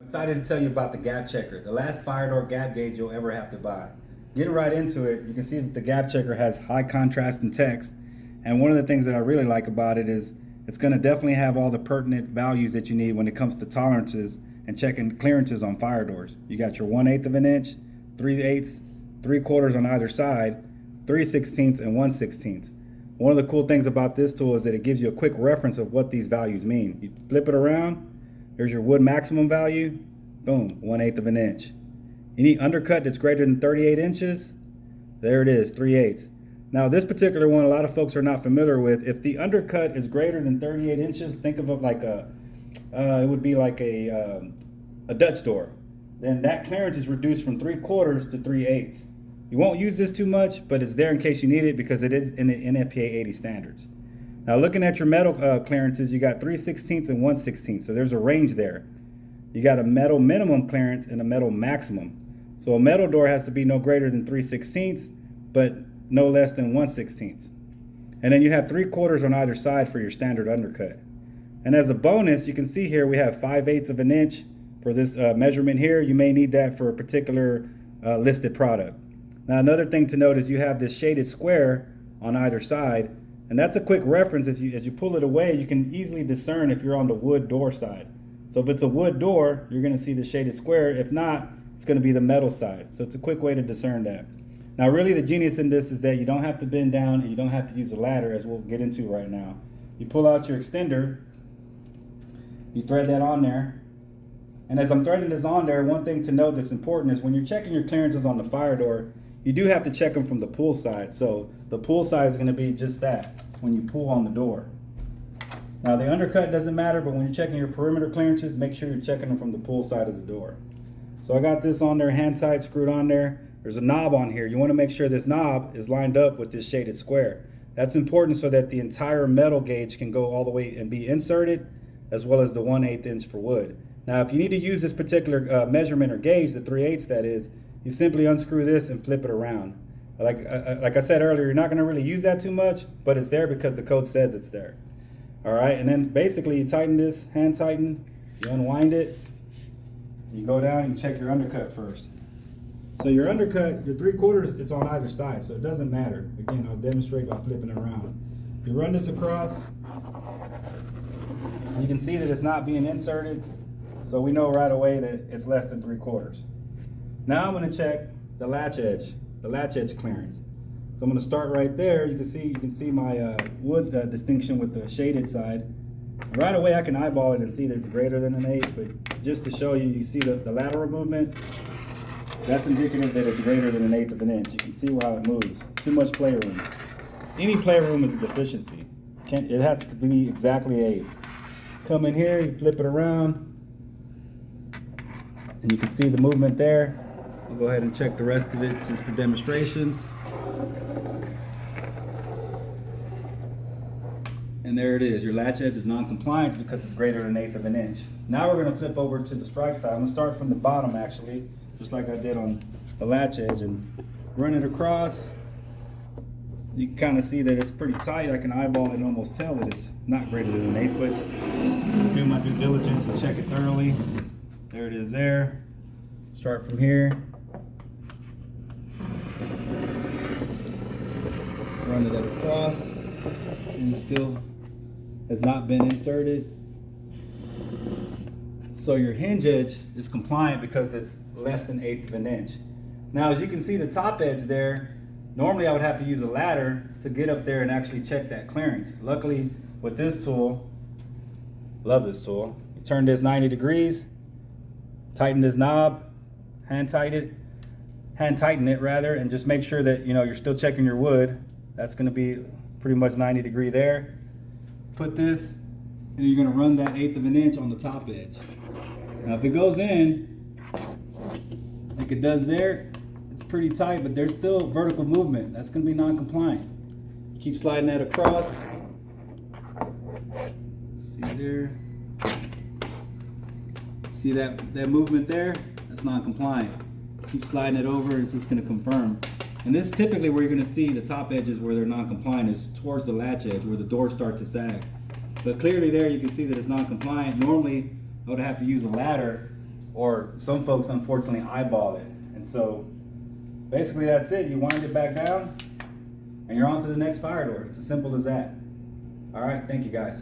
Excited to tell you about the gap checker, the last fire door gap gauge you'll ever have to buy. Getting right into it, you can see that the gap checker has high contrast and text. And one of the things that I really like about it is it's going to definitely have all the pertinent values that you need when it comes to tolerances and checking clearances on fire doors. You got your 1/8 of an inch, 3/8, 3/4 on either side, 3/16 and 1/16. One of the cool things about this tool is that it gives you a quick reference of what these values mean. You flip it around. There's your wood maximum value, boom, 1/8 of an inch. You need undercut that's greater than 38 inches, there it is, 3/8. Now this particular one, a lot of folks are not familiar with. If the undercut is greater than 38 inches, think of it like it would be like a Dutch door. Then that clearance is reduced from 3/4 to 3/8. You won't use this too much, but it's there in case you need it because it is in the NFPA 80 standards. Now looking at your metal clearances, you got 3/16 and 1/16, so there's a range there. You got a metal minimum clearance and a metal maximum. So a metal door has to be no greater than 3/16, but no less than 1/16. And then you have 3/4 on either side for your standard undercut. And as a bonus, you can see here we have 5/8 of an inch for this measurement here. You may need that for a particular listed product. Now another thing to note is you have this shaded square on either side. And that's a quick reference. As you pull it away, you can easily discern if you're on the wood door side. So if it's a wood door, you're going to see the shaded square. If not, it's going to be the metal side. So it's a quick way to discern that. Now really the genius in this is that you don't have to bend down and you don't have to use a ladder, as we'll get into right now. You pull out your extender, you thread that on there. And as I'm threading this on there, one thing to note that's important is when you're checking your clearances on the fire door, you do have to check them from the pull side. So the pull side is going to be just that, when you pull on the door. Now the undercut doesn't matter, but when you're checking your perimeter clearances, make sure you're checking them from the pull side of the door. So I got this on there, hand tight, screwed on there. There's a knob on here. You want to make sure this knob is lined up with this shaded square. That's important so that the entire metal gauge can go all the way and be inserted, as well as the 1/8 inch for wood. Now if you need to use this particular measurement or gauge, the 3/8 that is, you simply unscrew this and flip it around. Like I said earlier, you're not going to really use that too much, but it's there because the code says it's there. All right, and then basically you tighten this, hand tighten, you unwind it, you go down and you check your undercut first. So your undercut, your 3/4, it's on either side, so it doesn't matter. Again, I'll demonstrate by flipping it around. You run this across, you can see that it's not being inserted, so we know right away that it's less than 3/4. Now I'm going to check the latch edge clearance. So I'm going to start right there. You can see my wood distinction with the shaded side. Right away I can eyeball it and see that it's greater than 1/8, but just to show you, you see the lateral movement. That's indicative that it's greater than 1/8 of an inch. You can see how it moves. Too much playroom. Any playroom is a deficiency. It has to be exactly 1/8. Come in here, you flip it around, and you can see the movement there. I'll go ahead and check the rest of it just for demonstrations. And there it is. Your latch edge is non-compliant because it's greater than 1/8 of an inch. Now we're going to flip over to the strike side. I'm going to start from the bottom actually, just like I did on the latch edge, and run it across. You can kind of see that it's pretty tight. I can eyeball it and almost tell that it's not greater than 1/8, but do my due diligence and check it thoroughly. There it is there. Start from here. Run it across, and still has not been inserted. So your hinge edge is compliant because it's less than 1/8 of an inch. Now as you can see the top edge there, normally I would have to use a ladder to get up there and actually check that clearance. Luckily with this tool, love this tool, you turn this 90 degrees, tighten this knob, hand tighten it rather, and just make sure that you're still checking your wood. That's going to be pretty much 90 degree there. Put this, and you're going to run that 1/8 of an inch on the top edge. Now if it goes in like it does there, it's pretty tight, but there's still vertical movement. That's going to be non-compliant. Keep sliding that across. See there? See that movement there? That's non-compliant. Keep sliding it over, it's just going to confirm. And this is typically where you're going to see the top edges where they're non-compliant is towards the latch edge where the doors start to sag. But clearly there you can see that it's non-compliant. Normally I would have to use a ladder or some folks unfortunately eyeball it. And so basically that's it. You wind it back down and you're on to the next fire door. It's as simple as that. All right, thank you guys.